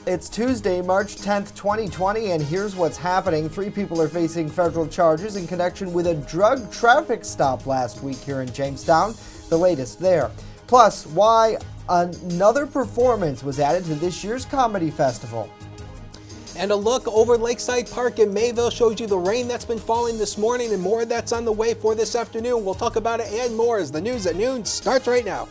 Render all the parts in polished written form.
It's Tuesday, March 10th, 2020, and here's what's happening. 3 people are facing federal charges in connection with a drug traffic stop last week here in Jamestown, the latest there. Plus, why another performance was added to this year's comedy festival. And a look over Lakeside Park in Mayville shows you the rain that's been falling this morning and more that's on the way for this afternoon. We'll talk about it and more as the news at noon starts right now.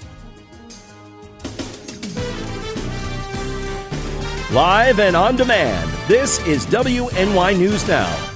Live and on demand, this is WNY News Now.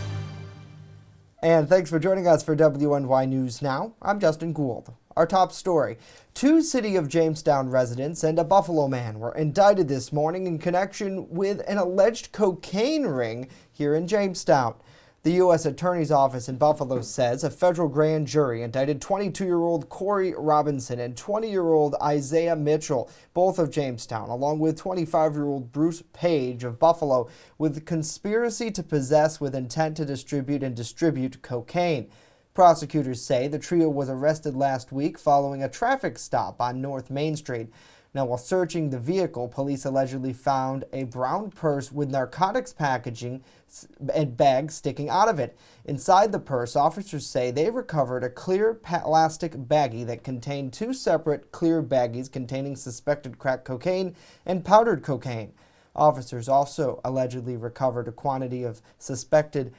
And thanks for joining us for WNY News Now. I'm Justin Gould. Our top story: 2 City of Jamestown residents and a Buffalo man were indicted this morning in connection with an alleged cocaine ring here in Jamestown. The U.S. Attorney's Office in Buffalo says a federal grand jury indicted 22-year-old Corey Robinson and 20-year-old Isaiah Mitchell, both of Jamestown, along with 25-year-old Bruce Page of Buffalo, with conspiracy to possess with intent to distribute cocaine. Prosecutors say the trio was arrested last week following a traffic stop on North Main Street. Now, while searching the vehicle, police allegedly found a brown purse with narcotics packaging and bags sticking out of it. Inside the purse, officers say they recovered a clear plastic baggie that contained 2 separate clear baggies containing suspected crack cocaine and powdered cocaine. Officers also allegedly recovered a quantity of suspected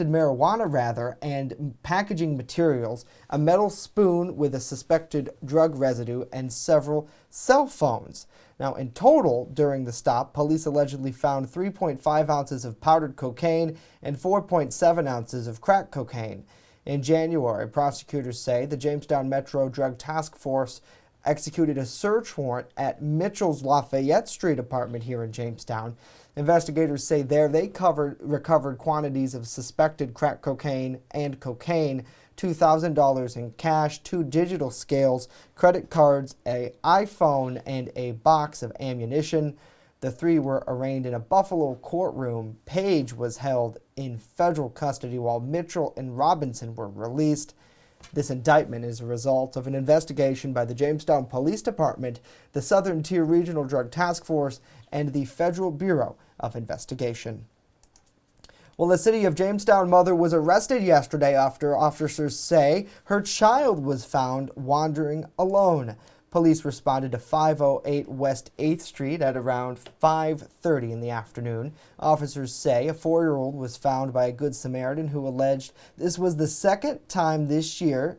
marijuana and packaging materials, a metal spoon with a suspected drug residue, and several cell phones. Now, in total, during the stop, police allegedly found 3.5 ounces of powdered cocaine and 4.7 ounces of crack cocaine. In January, prosecutors say the Jamestown Metro Drug Task Force executed a search warrant at Mitchell's Lafayette Street apartment here in Jamestown. Investigators say there they recovered quantities of suspected crack cocaine and cocaine, $2,000 in cash, 2 digital scales, credit cards, an iPhone, and a box of ammunition. The 3 were arraigned in a Buffalo courtroom. Page was held in federal custody while Mitchell and Robinson were released. This indictment is a result of an investigation by the Jamestown Police Department, the Southern Tier Regional Drug Task Force, and the Federal Bureau of Investigation. Well, the City of Jamestown mother was arrested yesterday after officers say her child was found wandering alone. Police responded to 508 West 8th Street at around 5:30 in the afternoon. Officers say a 4-year-old was found by a Good Samaritan who alleged this was the second time this year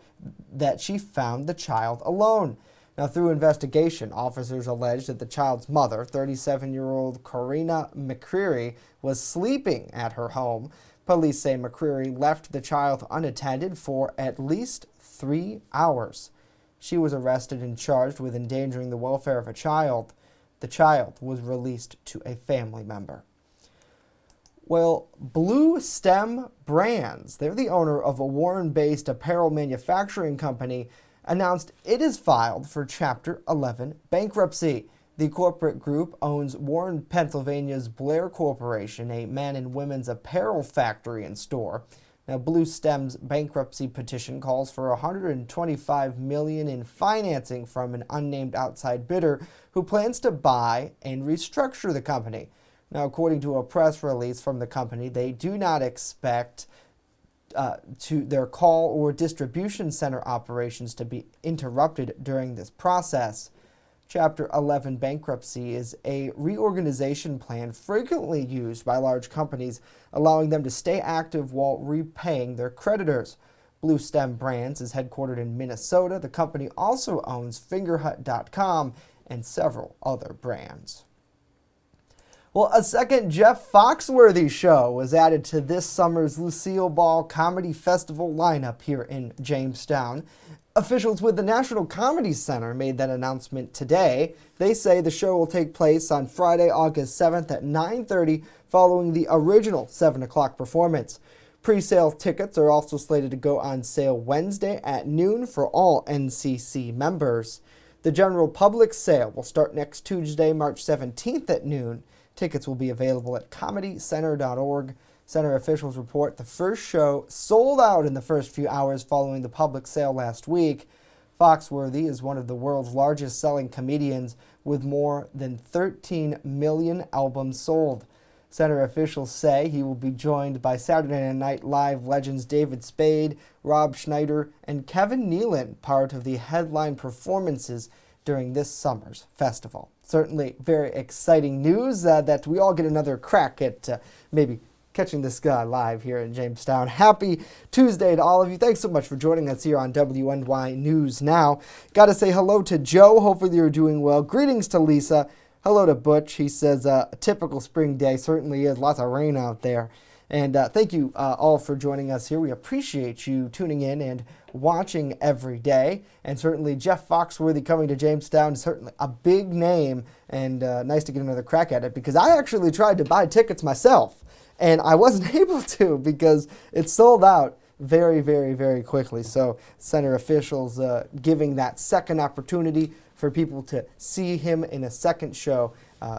that she found the child alone. Now, through investigation, officers alleged that the child's mother, 37-year-old Corina McCreary, was sleeping at her home. Police say McCreary left the child unattended for at least 3 hours. She was arrested and charged with endangering the welfare of a child. The child was released to a family member. Well, Bluestem Brands, they're the owner of a Warren-based apparel manufacturing company, announced it is filed for Chapter 11 bankruptcy. The corporate group owns Warren, Pennsylvania's Blair Corporation, a man and women's apparel factory and store. Now, Bluestem's bankruptcy petition calls for $125 million in financing from an unnamed outside bidder who plans to buy and restructure the company. Now, according to a press release from the company, they do not expect to their call or distribution center operations to be interrupted during this process. Chapter 11 bankruptcy is a reorganization plan frequently used by large companies, allowing them to stay active while repaying their creditors. Bluestem Brands is headquartered in Minnesota. The company also owns fingerhut.com and several other brands. Well, a second Jeff Foxworthy show was added to this summer's Lucille Ball Comedy Festival lineup here in Jamestown. Officials with the National Comedy Center made that announcement today. They say the show will take place on Friday, August 7th at 9:30 following the original 7 o'clock performance. Pre-sale tickets are also slated to go on sale Wednesday at noon for all NCC members. The general public sale will start next Tuesday, March 17th at noon. Tickets will be available at comedycenter.org. Center officials report the first show sold out in the first few hours following the public sale last week. Foxworthy is one of the world's largest selling comedians with more than 13 million albums sold. Center officials say he will be joined by Saturday Night Live legends David Spade, Rob Schneider, and Kevin Nealon, part of the headline performances during this summer's festival. Certainly very exciting news that we all get another crack at maybe catching this guy live here in Jamestown. Happy Tuesday to all of you. Thanks so much for joining us here on WNY News Now. Got to say hello to Joe. Hopefully you're doing well. Greetings to Lisa. Hello to Butch. He says a typical spring day certainly is. Lots of rain out there. And thank you all for joining us here. We appreciate you tuning in and watching every day. And certainly Jeff Foxworthy coming to Jamestown is certainly a big name, and nice to get another crack at it, because I actually tried to buy tickets myself and I wasn't able to because it sold out very, very, very quickly. So center officials giving that second opportunity for people to see him in a second show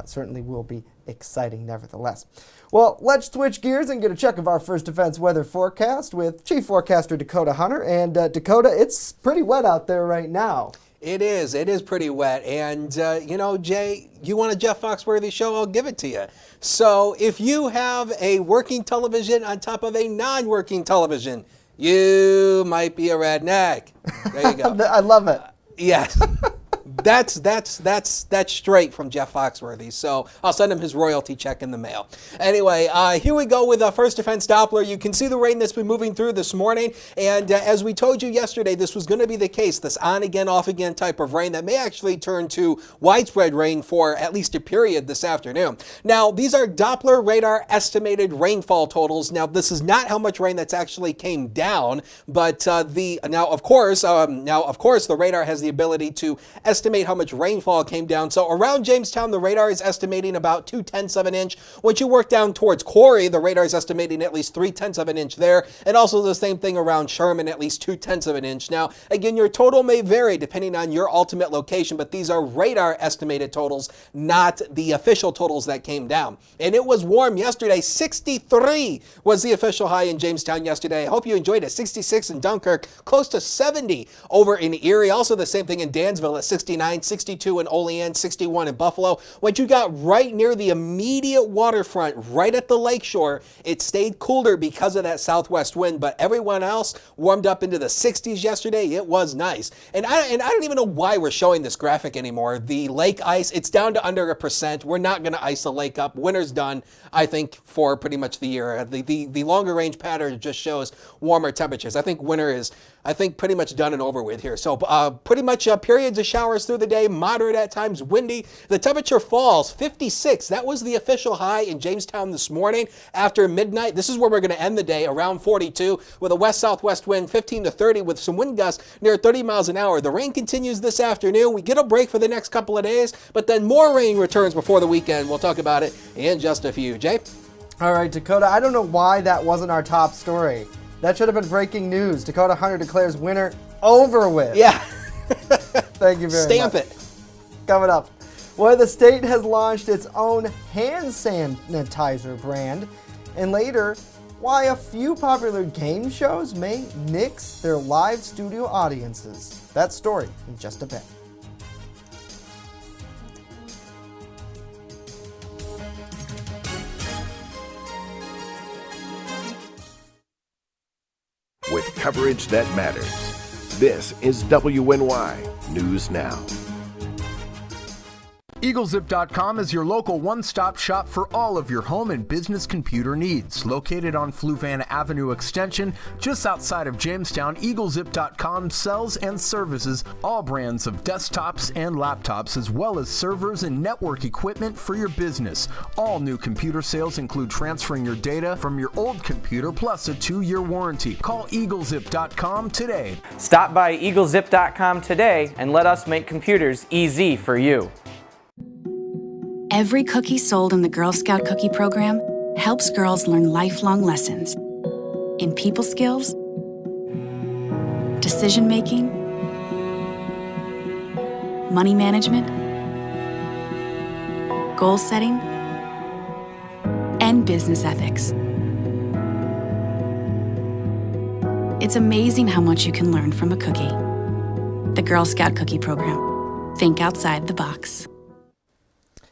certainly will be exciting nevertheless. Well, let's switch gears and get a check of our First Defense weather forecast with Chief Forecaster Dakota Hunter. And Dakota, it's pretty wet out there right now. It is pretty wet. And, Jay, you want a Jeff Foxworthy show? I'll give it to you. So if you have a working television on top of a non-working television, you might be a redneck. There you go. I love it. Yes. That's straight from Jeff Foxworthy. So I'll send him his royalty check in the mail. Anyway, here we go with First Defense Doppler. You can see the rain that's been moving through this morning. And as we told you yesterday, this was going to be the case, this on again, off again type of rain that may actually turn to widespread rain for at least a period this afternoon. Now, these are Doppler radar estimated rainfall totals. Now, this is not how much rain that's actually came down, but now of course the radar has the ability to estimate how much rainfall came down. So around Jamestown, the radar is estimating about 2/10 of an inch. Once you work down towards Quarry, the radar is estimating at least 3/10 of an inch there. And also the same thing around Sherman, at least 2/10 of an inch. Now, again, your total may vary depending on your ultimate location, but these are radar estimated totals, not the official totals that came down. And it was warm yesterday. 63 was the official high in Jamestown yesterday. I hope you enjoyed it. 66 in Dunkirk, close to 70 over in Erie. Also the same thing in Dansville at 69, 62 in Olean, 61 in Buffalo. Once you got right near the immediate waterfront, right at the lakeshore, it stayed cooler because of that southwest wind, but everyone else warmed up into the 60s yesterday. It was nice. And I don't even know why we're showing this graphic anymore. The lake ice, it's down to under 1%. We're not going to ice the lake up. Winter's done, I think, for pretty much the year. The longer range pattern just shows warmer temperatures. I think winter is, pretty much done and over with here. So pretty much periods of showers through the day, moderate at times, windy. The temperature falls 56. That was the official high in Jamestown this morning after midnight. This is where we're going to end the day, around 42, with a west-southwest wind 15 to 30 with some wind gusts near 30 miles an hour. The rain continues this afternoon. We get a break for the next couple of days, but then more rain returns before the weekend. We'll talk about it in just a few. Jay? All right, Dakota, I don't know why that wasn't our top story. That should have been breaking news. Dakota Hunter declares winter over with. Yeah. Thank you very much. Stamp it. Coming up, well, the state has launched its own hand sanitizer brand. And later, why a few popular game shows may nix their live studio audiences. That story in just a bit. With coverage that matters. This is WNY News Now. EagleZip.com is your local one-stop shop for all of your home and business computer needs. Located on Fluvan Avenue Extension, just outside of Jamestown, EagleZip.com sells and services all brands of desktops and laptops, as well as servers and network equipment for your business. All new computer sales include transferring your data from your old computer plus a 2-year warranty. Call EagleZip.com today. Stop by EagleZip.com today and let us make computers easy for you. Every cookie sold in the Girl Scout Cookie Program helps girls learn lifelong lessons in people skills, decision making, money management, goal setting, and business ethics. It's amazing how much you can learn from a cookie. the Girl Scout Cookie Program. Think outside the box.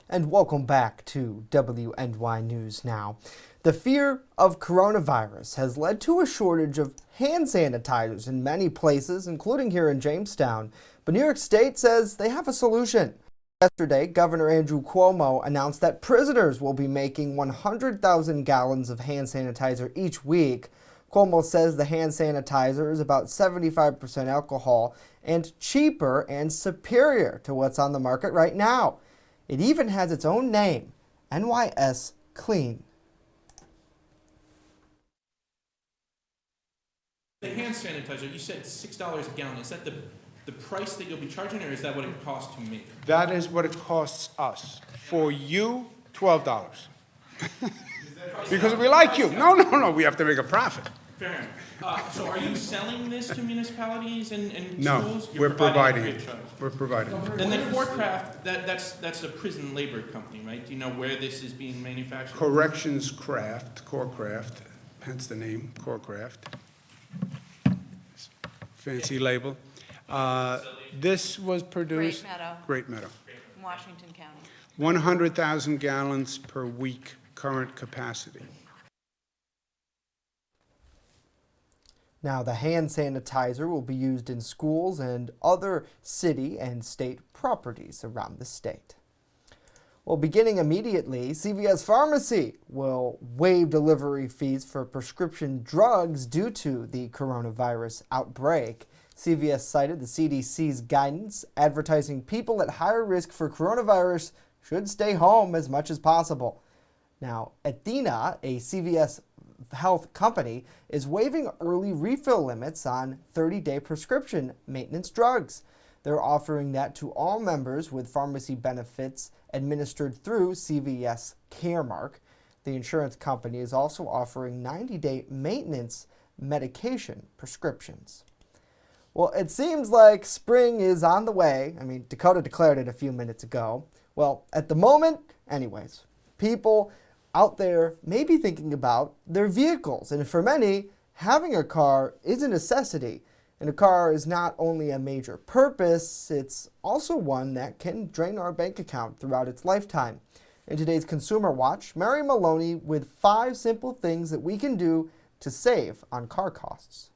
And welcome back to WNY News Now. The fear of coronavirus has led to a shortage of hand sanitizers in many places, including here in Jamestown. But New York State says they have a solution. Yesterday, Governor Andrew Cuomo announced that prisoners will be making 100,000 gallons of hand sanitizer each week. Cuomo says the hand sanitizer is about 75% alcohol and cheaper and superior to what's on the market right now. It even has its own name, NYS Clean. The hand sanitizer, you said $6 a gallon. Is that the price that you'll be charging, or is that what it costs to make? That is what it costs us. For you, $12. Because we like you. No, we have to make a profit. Fair enough. So are you selling this to municipalities and No, schools? we're providing free it. of charge. We're providing it. And then Corecraft, that's a prison labor company, right? Do you know where this is being manufactured? Corrections Craft, Corecraft, hence the name, Corecraft. Fancy label. This was produced. Great Meadow. Washington County. 100,000 gallons per week current capacity. Now, the hand sanitizer will be used in schools and other city and state properties around the state. Well, beginning immediately, CVS Pharmacy will waive delivery fees for prescription drugs due to the coronavirus outbreak. CVS cited the CDC's guidance advertising people at higher risk for coronavirus should stay home as much as possible. Now, Athena, a CVS health company, is waiving early refill limits on 30-day prescription maintenance drugs. They're offering that to all members with pharmacy benefits administered through CVS Caremark. The insurance company is also offering 90-day maintenance medication prescriptions. Well, it seems like spring is on the way. I mean, Dakota declared it a few minutes ago. Well, at the moment, anyways, people out there may be thinking about their vehicles. And for many, having a car is a necessity. And a car is not only a major purpose, it's also one that can drain our bank account throughout its lifetime. In today's Consumer Watch, Mary Maloney with 5 simple things that we can do to save on car costs.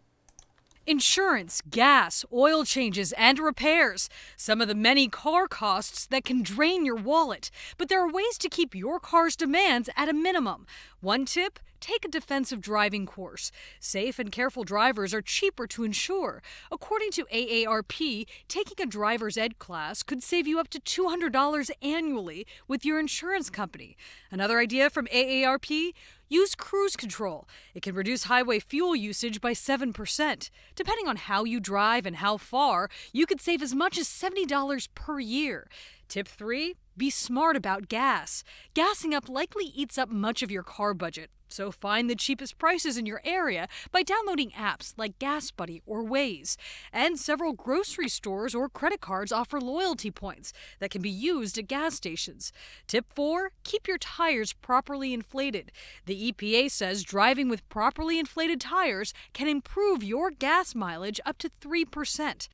Insurance, gas, oil changes, and repairs. Some of the many car costs that can drain your wallet. But there are ways to keep your car's demands at a minimum. One tip: take a defensive driving course. Safe and careful drivers are cheaper to insure. According to AARP, taking a driver's ed class could save you up to $200 annually with your insurance company. Another idea from AARP: use cruise control. It can reduce highway fuel usage by 7%. Depending on how you drive and how far, you could save as much as $70 per year. Tip 3, be smart about gas. Gassing up likely eats up much of your car budget, so find the cheapest prices in your area by downloading apps like Gas Buddy or Waze. And several grocery stores or credit cards offer loyalty points that can be used at gas stations. Tip 4, keep your tires properly inflated. The EPA says driving with properly inflated tires can improve your gas mileage up to 3%.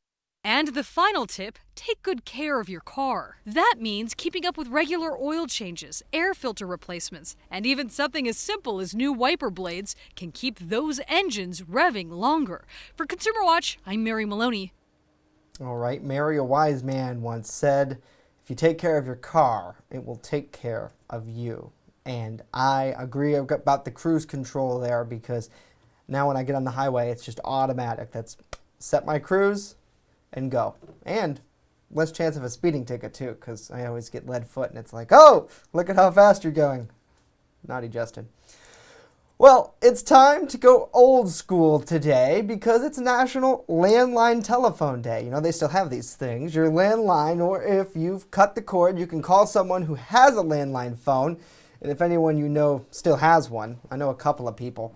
And the final tip, take good care of your car. That means keeping up with regular oil changes, air filter replacements, and even something as simple as new wiper blades can keep those engines revving longer. For Consumer Watch, I'm Mary Maloney. All right, Mary, a wise man once said, if you take care of your car, it will take care of you. And I agree about the cruise control there, because now when I get on the highway, it's just automatic. That's set my cruise and go. And less chance of a speeding ticket too, because I always get lead foot and it's like, oh, look at how fast you're going. Naughty Justin. Well, it's time to go old school today because it's National Landline Telephone Day. You know, they still have these things. Your landline, or if you've cut the cord, you can call someone who has a landline phone. And if anyone you know still has one, I know a couple of people.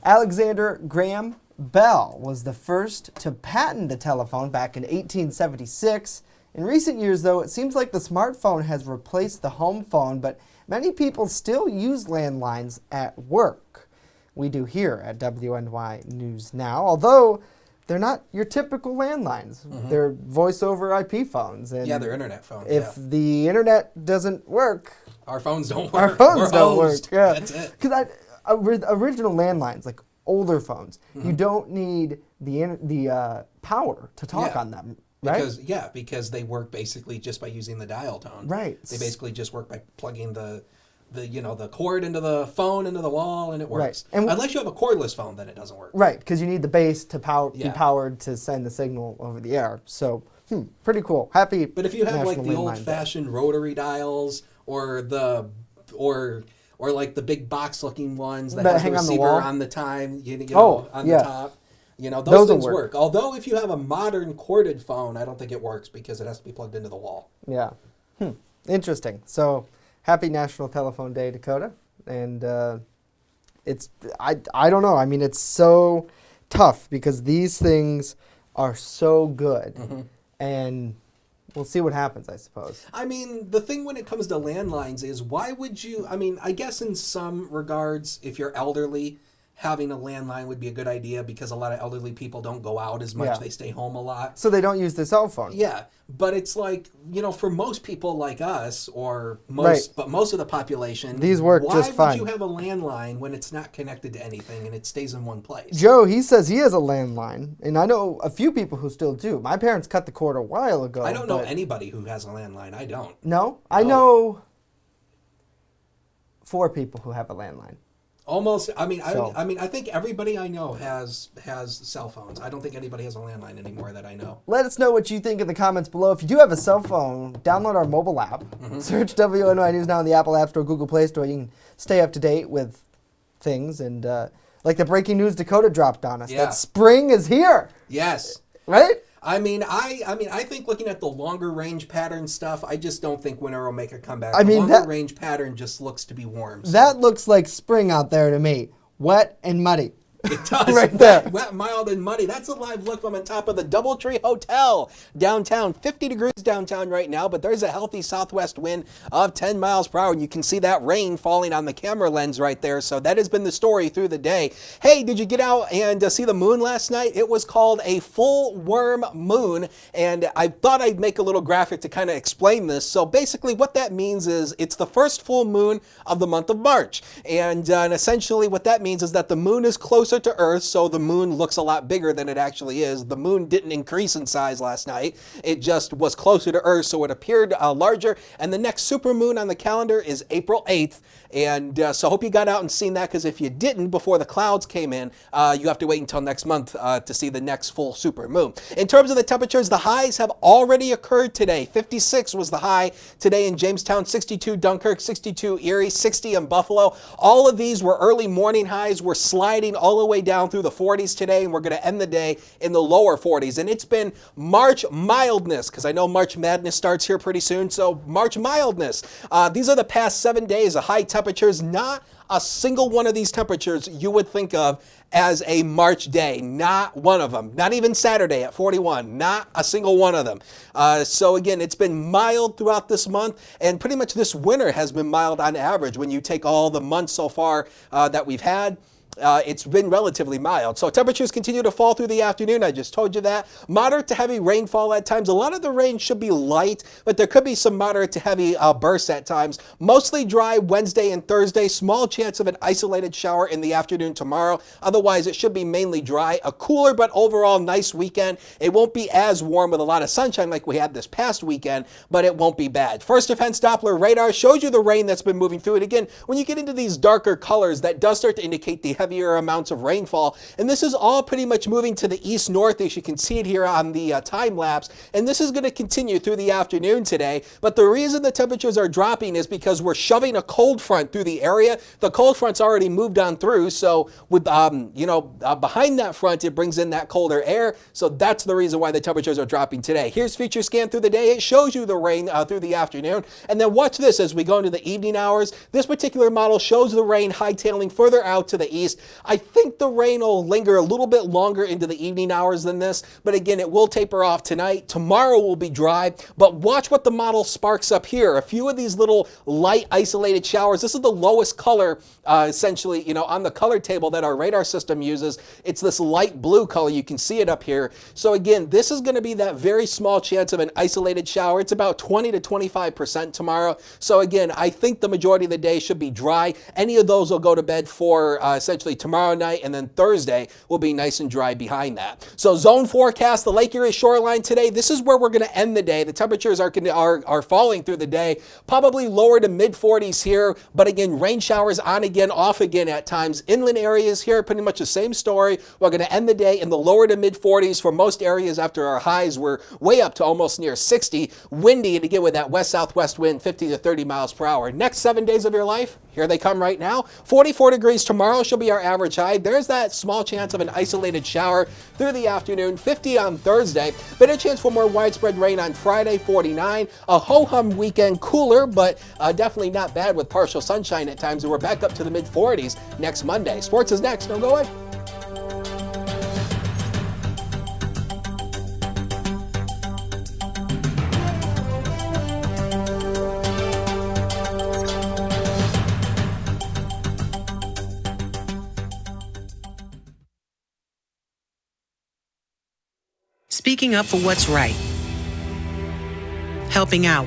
Alexander Graham Bell was the first to patent the telephone back in 1876. In recent years, though, it seems like the smartphone has replaced the home phone, but many people still use landlines at work. We do here at WNY News Now, although they're not your typical landlines. They're voice over IP phones. And yeah, they're internet phones. if the internet doesn't work, our phones don't work. Our phones don't work. Yeah, that's it. Because original landlines, like older phones, you don't need the power to talk on them. Right? Because they work basically just by using the dial tone. Right. They basically just work by plugging the cord into the phone into the wall, and it works. Right. And unless you have a cordless phone, then it doesn't work. Right, because you need the base to be powered to send the signal over the air. So, pretty cool. Happy. But if you have like the National Landline old-fashioned rotary dials, or like the big box-looking ones that has the hang on the receiver wall? on the time, on yeah. the top. Those Those will things work. work. Although if you have a modern corded phone, I don't think it works because it has to be plugged into the wall. Yeah. Interesting. So, happy National Telephone Day, Dakota. And I don't know. I mean, it's so tough because these things are so good. And we'll see what happens, I suppose. I mean, the thing when it comes to landlines is why would you, I guess in some regards, if you're elderly, having a landline would be a good idea because a lot of elderly people don't go out as much. Yeah. They stay home a lot. So they don't use the cell phone. Yeah, but it's like, for most people like us, but most of the population, these work just fine. Why would you have a landline when it's not connected to anything and it stays in one place? Joe, he says he has a landline, and I know a few people who still do. My parents cut the cord a while ago. I don't know anybody who has a landline. I don't. No? I know 4 people who have a landline. Almost. I think everybody I know has cell phones. I don't think anybody has a landline anymore that I know. Let us know what you think in the comments below. If you do have a cell phone, download our mobile app. Search WNY News Now in the Apple App Store, Google Play Store. You can stay up to date with things. And like the breaking news Dakota dropped on us, that spring is here. Yes. Right? I think looking at the longer range pattern stuff, I just don't think winter will make a comeback. The longer range pattern just looks to be warm. So. That looks like spring out there to me. Wet and muddy. It does. Right there. Wet, mild, and muddy. That's a live look from on top of the DoubleTree Hotel downtown. 50 degrees downtown right now, but there's a healthy southwest wind of 10 miles per hour. And you can see that rain falling on the camera lens right there. So that has been the story through the day. Hey, did you get out and see the moon last night? It was called a full worm moon. And I thought I'd make a little graphic to kind of explain this. So basically what that means is it's the first full moon of the month of March. And essentially what that means is that the moon is closer to Earth, so the moon looks a lot bigger than it actually is. The moon didn't increase in size last night. It just was closer to Earth, so it appeared larger. And the next super moon on the calendar is April 8th. And so I hope you got out and seen that, because if you didn't before the clouds came in, you have to wait until next month to see the next full super moon. In terms of the temperatures, the highs have already occurred today. 56 was the high today in Jamestown, 62 Dunkirk, 62 Erie, 60 in Buffalo. All of these were early morning highs. We're sliding all the way down through the 40s today, and we're going to end the day in the lower 40s. And it's been March mildness, because I know March Madness starts here pretty soon, so March mildness. These are the past 7 days of high temperatures. Not a single one of these temperatures you would think of as a March day. Not one of them. Not even Saturday at 41. Not a single one of them. So again, it's been mild throughout this month, and pretty much this winter has been mild on average. When you take all the months so far that we've had, it's been relatively mild. So temperatures continue to fall through the afternoon. I just told you that. Moderate to heavy rainfall at times. A lot of the rain should be light, but there could be some moderate to heavy bursts at times. Mostly dry Wednesday and Thursday. Small chance of an isolated shower in the afternoon tomorrow. Otherwise, it should be mainly dry. A cooler but overall nice weekend. It won't be as warm with a lot of sunshine like we had this past weekend, but it won't be bad. First Defense Doppler radar shows you the rain that's been moving through it. Again, when you get into these darker colors, that does start to indicate the heavier amounts of rainfall, and this is all pretty much moving to the east-northeast. You can see it here on the time lapse, and this is going to continue through the afternoon today. But the reason the temperatures are dropping is because we're shoving a cold front through the area. The cold front's already moved on through, so with behind that front, it brings in that colder air. So that's the reason why the temperatures are dropping today. Here's Future Scan through the day. It shows you the rain through the afternoon, and then watch this as we go into the evening hours. This particular model shows the rain hightailing further out to the east. southeast. I think the rain will linger a little bit longer into the evening hours than this, but again, it will taper off tonight. Tomorrow will be dry, but watch what the model sparks up here. A few of these little light isolated showers. This is the lowest color, essentially, on the color table that our radar system uses. It's this light blue color. You can see it up here. So again, this is going to be that very small chance of an isolated shower. It's about 20 to 25% tomorrow. So again, I think the majority of the day should be dry. Any of those will go to bed for essentially tomorrow night, and then Thursday will be nice and dry behind that. So zone forecast, the Lake Erie shoreline today, this is where we're going to end the day. The temperatures are falling through the day, probably lower to mid 40s here, but again, rain showers on again, off again at times. Inland areas here, pretty much the same story. We're going to end the day in the lower to mid 40s for most areas after our highs were way up to almost near 60. Windy, and again with that west-southwest wind, 50 to 30 miles per hour. Next 7 days of your life, here they come right now. 44 degrees tomorrow should be our average high. There's that small chance of an isolated shower through the afternoon. 50 on Thursday. Better chance for more widespread rain on Friday, 49. A ho-hum weekend, cooler, but definitely not bad with partial sunshine at times. And we're back up to the mid-40s next Monday. Sports is next. Don't go away. Speaking up for what's right. Helping out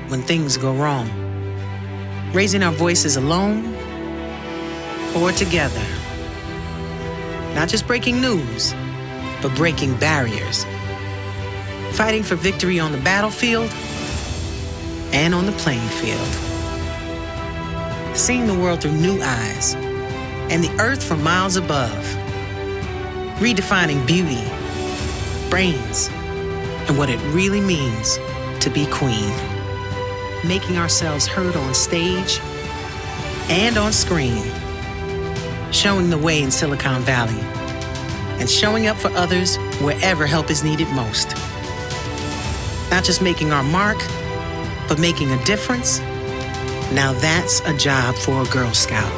when things go wrong. Raising our voices alone or together. Not just breaking news, but breaking barriers. Fighting for victory on the battlefield and on the playing field. Seeing the world through new eyes and the earth from miles above. Redefining beauty, brains, and what it really means to be queen. Making ourselves heard on stage and on screen. Showing the way in Silicon Valley. And showing up for others wherever help is needed most. Not just making our mark, but making a difference. Now that's a job for a Girl Scout.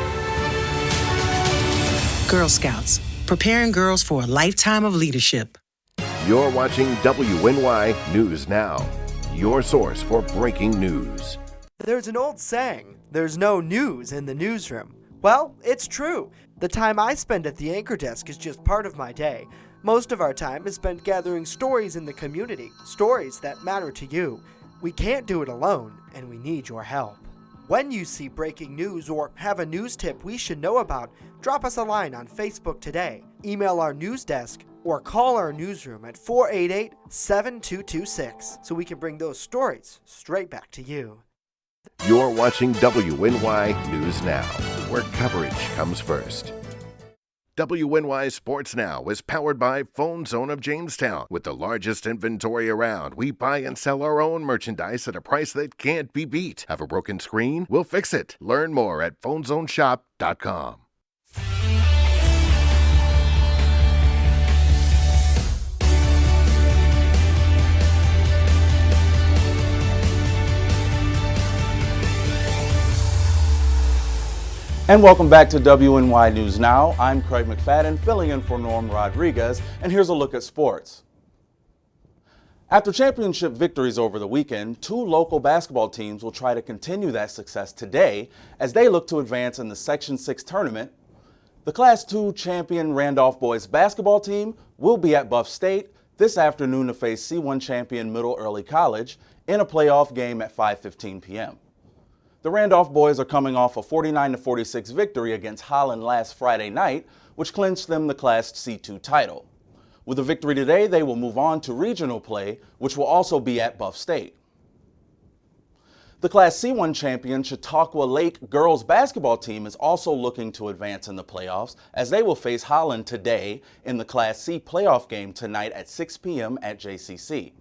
Girl Scouts, preparing girls for a lifetime of leadership. You're watching WNY News Now, your source for breaking news. There's an old saying, there's no news in the newsroom. Well, it's true. The time I spend at the anchor desk is just part of my day. Most of our time is spent gathering stories in the community, stories that matter to you. We can't do it alone, and we need your help. When you see breaking news or have a news tip we should know about, drop us a line on Facebook today, email our news desk, or call our newsroom at 488-7226 so we can bring those stories straight back to you. You're watching WNY News Now, where coverage comes first. WNY Sports Now is powered by Phone Zone of Jamestown. With the largest inventory around, we buy and sell our own merchandise at a price that can't be beat. Have a broken screen? We'll fix it. Learn more at phonezoneshop.com. And welcome back to WNY News Now. I'm Craig McFadden, filling in for Norm Rodriguez, and here's a look at sports. After championship victories over the weekend, 2 local basketball teams will try to continue that success today as they look to advance in the Section 6 tournament. The Class 2 champion Randolph boys basketball team will be at Buff State this afternoon to face C1 champion Middle Early College in a playoff game at 5:15 p.m. The Randolph boys are coming off a 49-46 victory against Holland last Friday night, which clinched them the Class C2 title. With a victory today, they will move on to regional play, which will also be at Buff State. The Class C1 champion Chautauqua Lake girls basketball team is also looking to advance in the playoffs as they will face Holland today in the Class C playoff game tonight at 6 p.m. at JCC.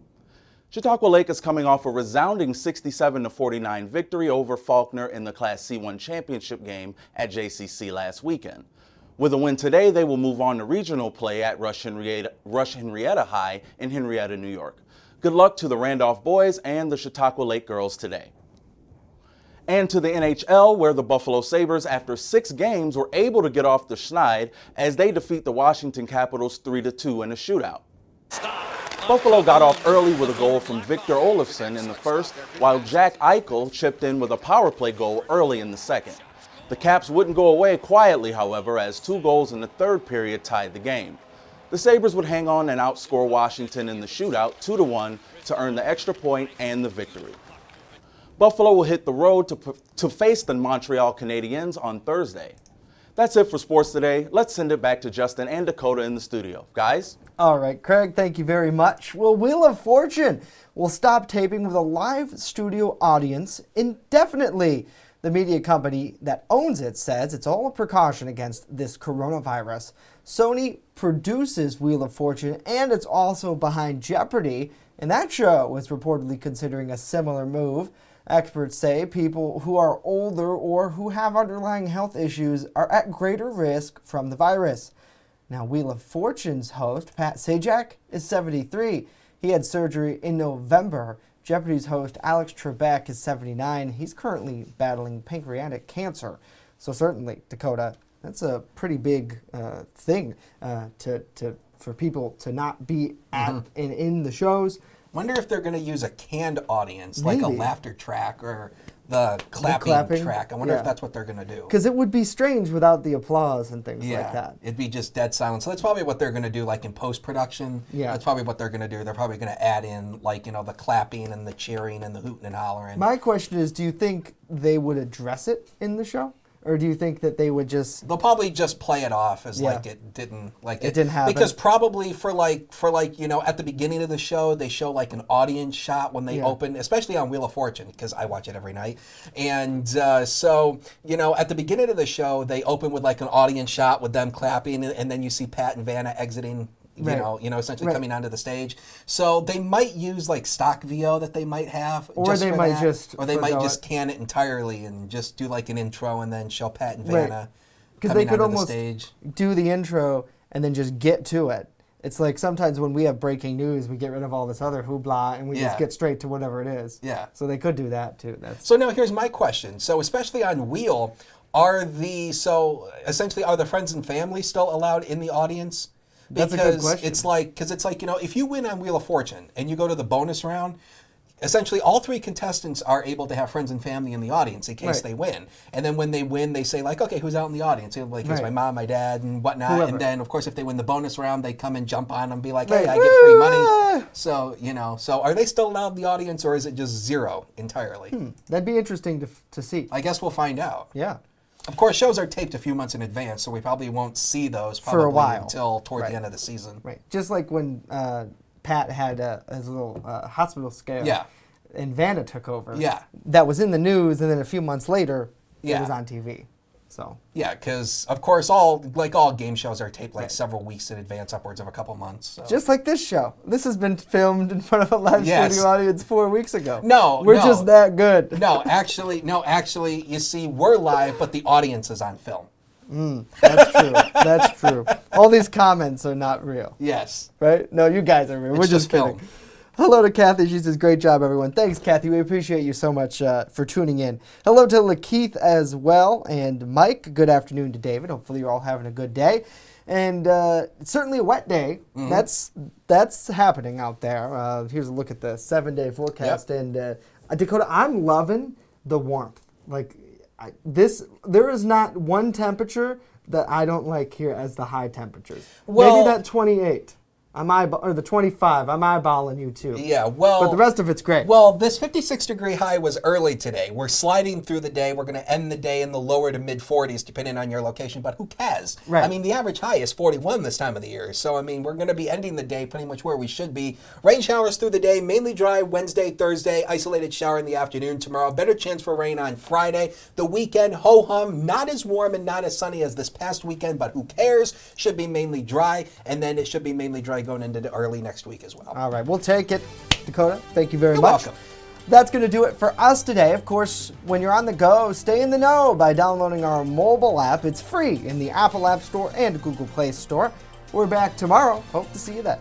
Chautauqua Lake is coming off a resounding 67-49 victory over Faulkner in the Class C1 championship game at JCC last weekend. With a win today, they will move on to regional play at Rush Henrietta High in Henrietta, New York. Good luck to the Randolph boys and the Chautauqua Lake girls today. And to the NHL, where the Buffalo Sabres, after 6 games, were able to get off the schneid as they defeat the Washington Capitals 3-2 in a shootout. Buffalo got off early with a goal from Victor Olofsson in the first, while Jack Eichel chipped in with a power play goal early in the second. The Caps wouldn't go away quietly, however, as 2 goals in the third period tied the game. The Sabres would hang on and outscore Washington in the shootout 2-1 to earn the extra point and the victory. Buffalo will hit the road to face the Montreal Canadiens on Thursday. That's it for sports today. Let's send it back to Justin and Dakota in the studio. Guys? All right, Craig, thank you very much. Well, Wheel of Fortune will stop taping with a live studio audience indefinitely. The media company that owns it says it's all a precaution against this coronavirus. Sony produces Wheel of Fortune, and it's also behind Jeopardy! And that show is reportedly considering a similar move. Experts say people who are older or who have underlying health issues are at greater risk from the virus. Now, Wheel of Fortune's host, Pat Sajak, is 73. He had surgery in November. Jeopardy's host, Alex Trebek, is 79. He's currently battling pancreatic cancer. So certainly, Dakota, that's a pretty big thing for people to not be at in the shows. Wonder if they're going to use a canned audience, like a laughter track or the clapping track. I wonder if that's what they're going to do. Because it would be strange without the applause and things like that. It'd be just dead silence. So that's probably what they're going to do, like in post-production. Yeah. That's probably what they're going to do. They're probably going to add in, like, you know, the clapping and the cheering and the hooting and hollering. My question is, do you think they would address it in the show? Or do you think that they would just... They'll probably just play it off as like it didn't happen. Because probably for like, you know, at the beginning of the show, they show like an audience shot when they open, especially on Wheel of Fortune, because I watch it every night. And so, you know, at the beginning of the show, they open with like an audience shot with them clapping, and then you see Pat and Vanna exiting, you know, essentially coming onto the stage. So they might use like stock VO that they might have, or they might just can it entirely and just do like an intro and then show Pat and Vanna because they could almost do the intro and then just get to it. It's like sometimes when we have breaking news, we get rid of all this other hoopla and we just get straight to whatever it is. Yeah. So they could do that too. So now here's my question. So especially on Wheel, essentially are the friends and family still allowed in the audience? That's a good question. It's like, you know, if you win on Wheel of Fortune and you go to the bonus round, essentially all 3 contestants are able to have friends and family in the audience in case they win. And then when they win, they say like, okay, who's out in the audience? Like, here's my mom, my dad, and whatnot. Whoever. And then, of course, if they win the bonus round, they come and jump on and be like, hey, I get free money. So, you know, are they still allowed in the audience, or is it just zero entirely? That'd be interesting to see. I guess we'll find out. Yeah. Of course, shows are taped a few months in advance, so we probably won't see those for a while until toward the end of the season. Right. Just like when Pat had his little hospital scare. Yeah. And Vanna took over. Yeah. That was in the news, and then a few months later, it was on TV. So. Yeah, because of course, all game shows are taped like several weeks in advance, upwards of a couple months. So. Just like this show. This has been filmed in front of a live studio audience 4 weeks ago. We're just that good. No, actually, you see, we're live, but the audience is on film. That's true. That's true. All these comments are not real. Yes. Right? No, you guys are real. We're just kidding. Film. Hello to Kathy. She says, great job, everyone. Thanks, Kathy. We appreciate you so much for tuning in. Hello to Lakeith as well. And Mike, good afternoon to David. Hopefully you're all having a good day. And it's certainly a wet day. That's happening out there. Here's a look at the 7-day forecast. Yep. And Dakota, I'm loving the warmth. Like there is not one temperature that I don't like here as the high temperatures. Maybe that 28. Or the 25. I'm eyeballing you too. Yeah, well... But the rest of it's great. Well, this 56-degree high was early today. We're sliding through the day. We're going to end the day in the lower to mid-40s, depending on your location. But who cares? Right. I mean, the average high is 41 this time of the year. So, I mean, we're going to be ending the day pretty much where we should be. Rain showers through the day, mainly dry Wednesday, Thursday. Isolated shower in the afternoon tomorrow. Better chance for rain on Friday. The weekend, ho-hum. Not as warm and not as sunny as this past weekend, but who cares? Should be mainly dry. And then it should be mainly dry going into the early next week as well. All right, we'll take it. Dakota, thank you very You're much. welcome. That's going to do it for us today. Of course, when you're on the go, stay in the know by downloading our mobile app. It's free in the Apple App Store and Google Play Store. We're back tomorrow. Hope to see you then.